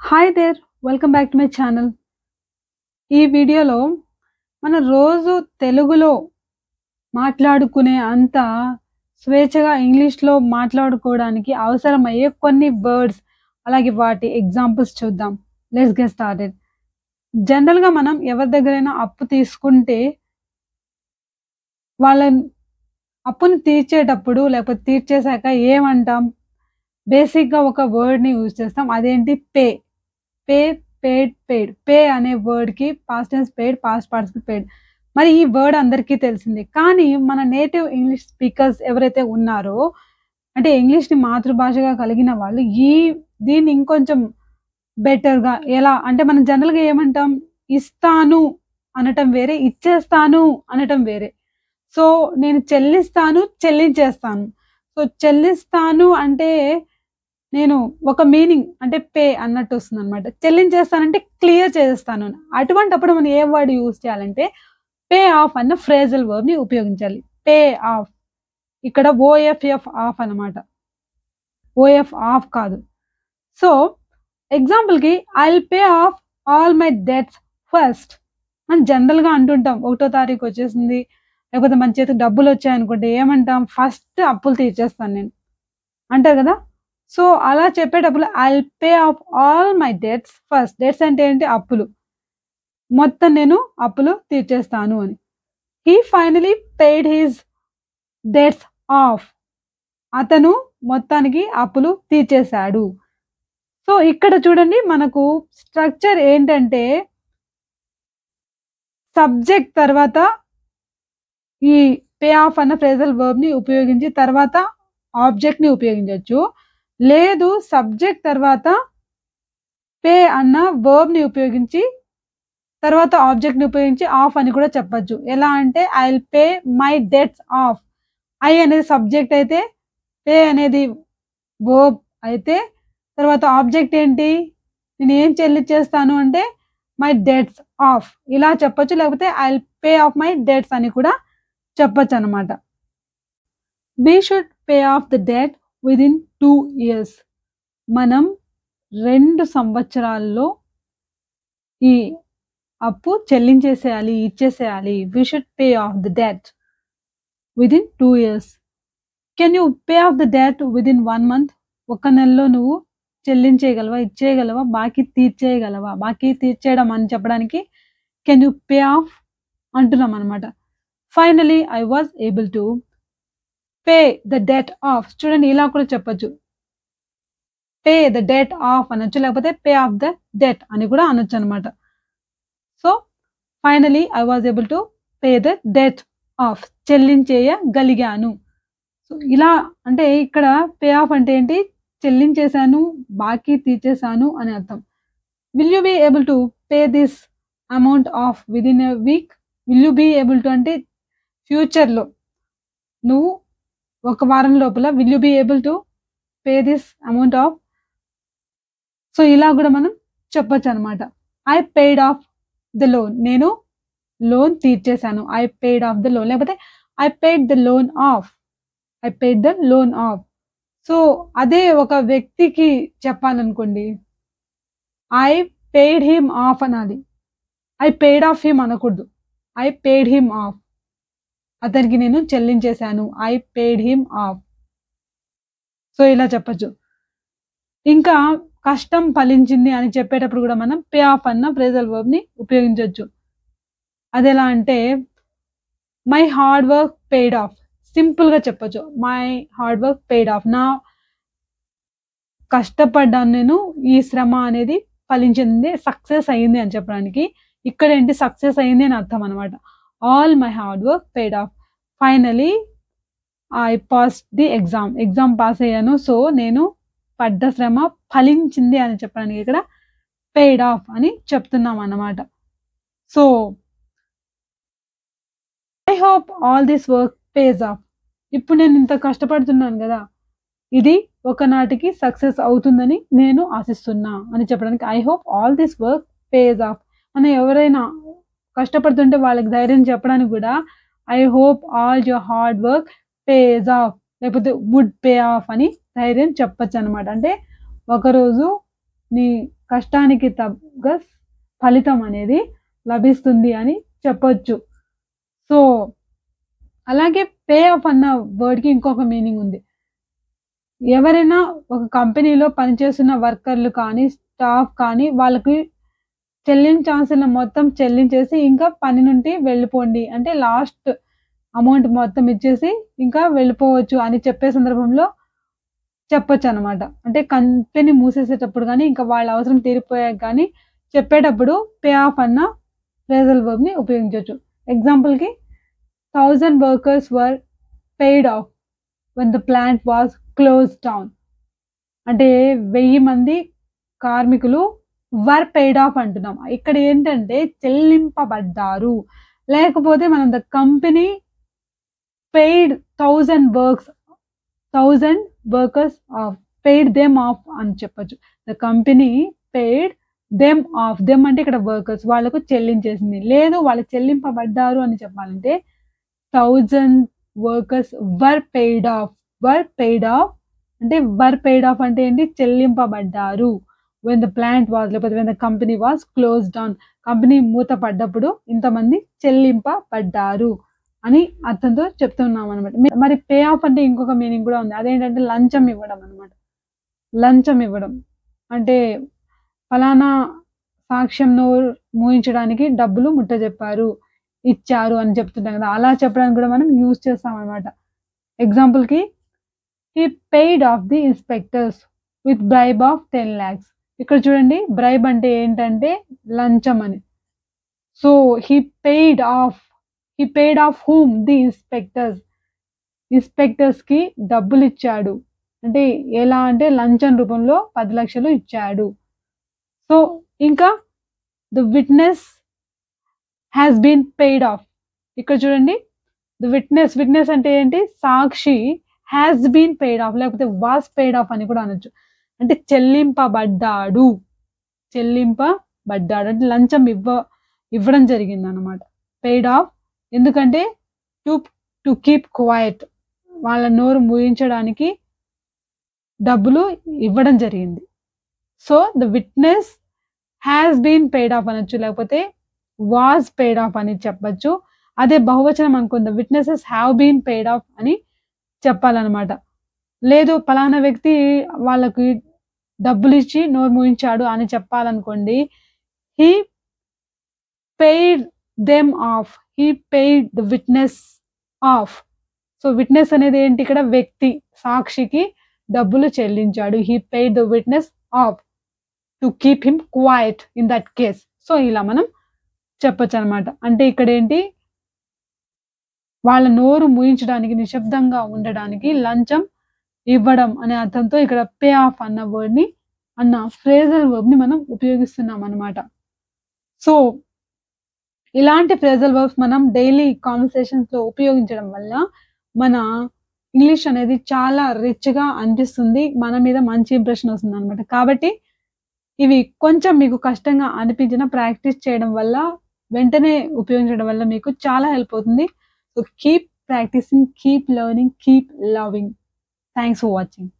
Hi there! Welcome back to my channel. ఈ వీడియోలో మనం రోజు తెలుగులో మాట్లాడుకునే అంత స్వేచ్ఛగా ఇంగ్లీష్‌లో మాట్లాడుకోవడానికి అవసరమయ్యే కొన్ని వర్డ్స్, అలాగే వాటి ఎగ్జాంపుల్స్ చూద్దాం. Let's get started. జనరల్‌గా మనం ఎవరి దగ్గరైనా అప్పు తీసుకుంటే వాళ్ళ అప్పుని తీర్చేటప్పుడు లేకపోతే తీర్చేసాక ఏమంటాం? బేసిక్‌గా ఒక వర్డ్‌ని యూజ్ చేస్తాం. అదేంటి? పే. పే, పేడ్, పేడ్. పే అనే వర్డ్‌కి పాస్ట్ టెన్స్ పేడ్, పాస్ట్ పార్టిసిపుల్ పేడ్. మరి ఈ వర్డ్ అందరికీ తెలిసిందే. కానీ మన నేటివ్ ఇంగ్లీష్ స్పీకర్స్ ఎవరైతే ఉన్నారో, అంటే ఇంగ్లీష్‌ని మాతృభాషగా కలిగిన వాళ్ళు దీన్ని ఇంకొంచెం బెటర్‌గా ఎలా అంటే మనం జనరల్‌గా ఏమంటాం? ఇస్తాను అనటం వేరే, ఇచ్చేస్తాను అనటం వేరే. సో, నేను చెల్లిస్తాను, చెల్లించేస్తాను. సో, చెల్లిస్తాను అంటే నేను ఒక మీనింగ్ అంటే పే అన్నట్టొస్తుందనమాట. చెల్లించేస్తానంటే క్లియర్ చేసేస్తాను అని. అటువంటప్పుడు మనం ఏ వర్డ్ యూజ్ చేయాలంటే పే ఆఫ్ అన్న ఫ్రేజల్ వర్బ్‌ని ఉపయోగించాలి. Pay off. ఇక్కడ ఓఎఫ్ఎఫ్ ఆఫ్ అనమాట. ఓఎఫ్ ఆఫ్ కాదు. సో, ఎగ్జాంపుల్‌కి I'll pay off all my debts first అని జనరల్‌గా అంటుంటాం. ఒకటో తారీఖు వచ్చేసింది. లేకపోతే మన చేతికి డబ్బులొచ్చాయనుకోండి ఏమంటాం? ఫస్ట్ అప్పులు తీర్చేస్తాను నేను. అంటారు గదా! సో, అలా చెప్పేటప్పుడు I'll pay off all my debts first. Debts అంటే ఏంటి? అప్పులు. మొత్తం నేను అప్పులు తీర్చేస్తాను అని. He finally paid his debts off. అతను మొత్తానికి అప్పులు తీర్చేశాడు. సో, ఇక్కడ చూడండి మనకు స్ట్రక్చర్ ఏంటంటే సబ్జెక్ట్ తర్వాత ఈ పే ఆఫ్ అన్న ఫ్రేజల్ వర్బ్‌ని ఉపయోగించి తర్వాత ఆబ్జెక్ట్‌ని ఉపయోగించొచ్చు. లేదు సబ్జెక్ట్ తర్వాత పే అన్న వర్బ్‌ని ఉపయోగించి తర్వాత ఆబ్జెక్ట్‌ని ఉపయోగించి ఆఫ్ అని కూడా చెప్పొచ్చు. ఎలా అంటే I'll pay my debts off. I అనేది సబ్జెక్ట్ అయితే, పే అనేది వర్బ్ అయితే, తర్వాత ఆబ్జెక్ట్ ఏంటి? నేనేం చెల్లించేస్తాను అంటే మై డెట్స్ ఆఫ్. ఇలా చెప్పొచ్చు. లేకపోతే I'll pay off my debts అని కూడా చెప్పొచ్చనమాట. We should pay off the debt within 2 years. మనం 2 సంవత్సరాల్లో ఈ అప్పు చెల్లించేసేయాలి, ఇచ్చేసేయాలి. We should pay off the debt within 2 years. Can you pay off the debt within 1 month? ఒక నెలలో నువ్వు చెల్లించేయగలవా? ఇచ్చేయగలవా? బాకీ తీర్చేయగలవా? బాకీ తీర్చేయడం అని చెప్పడానికి కెన్ యూ పే ఆఫ్ అంటున్నామనమాట. Finally I was able to pay the debt off. చూడండి ఇలా కూడా చెప్పొచ్చు. పే ద డెట్ ఆఫ్ అనొచ్చు. లేకపోతే పే ఆఫ్ ద డెట్ అని కూడా అనొచ్చనమాట. So, finally I was able to pay the debt off. చెల్లించేయగలిగాను. సో, ఇలా అంటే ఇక్కడ పే ఆఫ్ అంటే ఏంటి? చెల్లించేశాను, బాకీ తీర్చేశాను అని అర్థం. Will you be able to pay this amount off within a week? Will you be able to అంటే ఫ్యూచర్‌లో నువ్వు ఒక వారం లోపల will you be able to pay this amount off. So, ఇలా గూడా మనం చెప్పొచ్చనమాట. I paid off the loan. నేను లోన్ తీర్చేశాను. I paid off the loan. లేకపోతే I paid the loan off. I paid the loan off. So, అదే ఒక వ్యక్తికి చెప్పాలనుకోండి. ఐ పెయిడ్ హిమ్ ఆఫ్ అనాలి. ఐ పెయిడ్ ఆఫ్ హిమ్ అనకూడదు. I paid him off. అతనికి నేను చెల్లించేశాను. I paid him off. So, ఇలా చెప్పొచ్చు. ఇంకా కష్టం ఫలించింది అని చెప్పేటప్పుడు గూడా మనం పే ఆఫ్ అన్న ఫ్రేజల్ వర్బ్‌ని ఉపయోగించొచ్చు. అదెలా అంటే my hard work paid off. సింపుల్‌గా చెప్పొచ్చు. My hard work paid off. నా కష్టపడ్డాను నేను. ఈ శ్రమ అనేది ఫలించింది. సక్సెస్ అయింది అని చెప్పడానికి. ఇక్కడేంటి సక్సెస్ అయింది అని అర్థం అనమాట. All my hard work paid of. Finally I passed the exam. Exam pass అయ్యాను. సో, నేను పడ్డ శ్రమ ఫలించింది అని చెప్పడానికి ఇక్కడ పెయిడ్ ఆఫ్ అని చెప్తున్నామన్నమాట. So, I hope all this work pays off. ఇప్పుడు నేను ఇంత కష్టపడుతున్నాను గదా! ఇది ఒకనాటికి సక్సెస్ అవుతుందని నేను ఆశిస్తున్నా అని చెప్పడానికి I hope all this work pays of. మనం ఎవరైనా కష్టపడుతుంటే వాళ్ళకి ధైర్యం చెప్పడానికి గూడా I hope all your hard work pays of లేకపోతే వుడ్ పే ఆఫ్ అని ధైర్యం చెప్పొచ్చనమాట. అంటే ఒకరోజు నీ కష్టానికి తగ్గ ఫలితం అనేది లభిస్తుంది అని చెప్పొచ్చు. సో అలాగే పే ఆఫ్ అన్న వర్డ్‌కి ఇంకొక మీనింగ్ ఉంది. ఎవరైనా ఒక కంపెనీలో పనిచేస్తున్న వర్కర్‌లు కానీ, స్టాఫ్ కానీ వాళ్ళకి చెల్లించాల్సిన మొత్తం చెల్లించేసి ఇంకా పని నుండి వెళ్ళిపోండి. అంటే లాస్ట్ అమౌంట్ మొత్తం ఇచ్చేసి ఇంకా వెళ్ళిపోవచ్చు అని చెప్పే సందర్భంలో చెప్పొచ్చనమాట. అంటే కంపెనీ మూసేసేటప్పుడు గానీ, ఇంకా వాళ్ళ అవసరం తీరిపోయాక గానీ చెప్పేటప్పుడు పే ఆఫ్ అన్న ఫ్రేజల్ వర్బ్‌ని ఉపయోగించొచ్చు. ఎగ్జాంపుల్‌కి 1000 workers were paid of when the plant was closed down. అంటే 1000 మంది కార్మికులు వర్ పెయిడ్ ఆఫ్ అంటున్నాం. ఇక్కడ ఏంటంటే చెల్లింపబడ్డారు. లేకపోతే మనం the company paid 1000 workers of, paid them of అని చెప్పొచ్చు. The company paid them of. Them అంటే ఇక్కడ వర్కర్స్, వాళ్ళకు చెల్లించేసింది. లేదు వాళ్ళకి చెల్లింపబడ్డారు అని చెప్పాలంటే 1000 workers were paid off. Were paid off అంటే వర్ పెయిడ్ ఆఫ్ అంటే ఏంటి? చెల్లింపబడ్డారు. వెన్ ద ప్లాంట్ వాస్, లేకపోతే when the company was close down, company మూతపడ్డప్పుడు ఇంతమంది చెల్లింపబడ్డారు అని అర్థంతో చెప్తున్నాం అనమాట. మరి పే ఆఫ్ అంటే ఇంకొక మీనింగ్ కూడా ఉంది. అదేంటంటే లంచం ఇవ్వడం అనమాట. లంచం ఇవ్వడం అంటే ఫలానా సాక్ష్యం నోరు మూయించడానికి డబ్బులు ముట్టజెప్పారు, ఇచ్చారు అని చెప్తుంటాం కదా. అలా చెప్పడానికి కూడా మనం యూజ్ చేస్తాం అనమాట. ఎగ్జాంపుల్‌కి he paid off the inspectors with bribe of 10 lakhs. ఇక్కడ చూడండి, బ్రైబ్ అంటే ఏంటంటే లంచం అని. So he paid off whom? The inspectors. ఇన్స్‌పెక్టర్స్‌కి డబ్బులు ఇచ్చాడు. అంటే ఎలా అంటే లంచం రూపంలో 10 లక్షలు ఇచ్చాడు. సో ఇంకా the witness has been paid off. ఇక్కడ చూడండి, ద విట్నెస్ అంటే ఏంటి? సాక్షి హ్యాస్ బీన్ పెయిడ్ ఆఫ్, లేకపోతే వాస్ పెయిడ్ ఆఫ్ అని కూడా అనొచ్చు. అంటే చెల్లింపబడ్డాడు అంటే లంచం ఇవ్వడం జరిగింది అనమాట. పెయిడ్ ఆఫ్ ఎందుకంటే టు కీప్ క్వైట్, వాళ్ళ నోరు మూయించడానికి డబ్బులు ఇవ్వడం జరిగింది. So the witness has been paid off అనొచ్చు, లేకపోతే వాస్ పెయిడ్ ఆఫ్ అని చెప్పొచ్చు. అదే బహువచనం అనుకుందాం, witnesses have been paid off అని చెప్పాలన్నమాట. లేదు పలానా వ్యక్తి వాళ్ళకి డబ్బులు ఇచ్చి నోరు మూయించాడు అని చెప్పాలనుకోండి, he paid them off, he paid the witness off. So witness అనేది ఏంటి? ఇక్కడ వ్యక్తి, సాక్షికి డబ్బులు చెల్లించాడు. He paid the witness off to keep him quiet in that case. So ఇలా మనం చెప్పొచ్చు అనమాట. అంటే ఇక్కడ ఏంటి? వాళ్ళ నోరు మూయించడానికి, నిశ్శబ్దంగా ఉండడానికి లంచం ఇవ్వడం అనే అర్థంతో ఇక్కడ పే ఆఫ్ అన్న వర్డ్‌ని, అన్న ఫ్రేజల్ వర్బ్‌ని మనం ఉపయోగిస్తున్నాం అనమాట. సో ఇలాంటి ఫ్రేజల్ వర్బ్స్ మనం డైలీ కాన్వర్సేషన్స్‌లో ఉపయోగించడం వల్ల మన ఇంగ్లీష్ అనేది చాలా రిచ్‌గా అనిపిస్తుంది. మన మీద మంచి ఇంప్రెషన్ వస్తుందనమాట. కాబట్టి ఇవి కొంచెం మీకు కష్టంగా అనిపించినా ప్రాక్టీస్ చేయడం వల్ల, వెంటనే ఉపయోగించడం వల్ల మీకు చాలా హెల్ప్ అవుతుంది. So keep practising, keep learning, keep loving. Thanks for watching.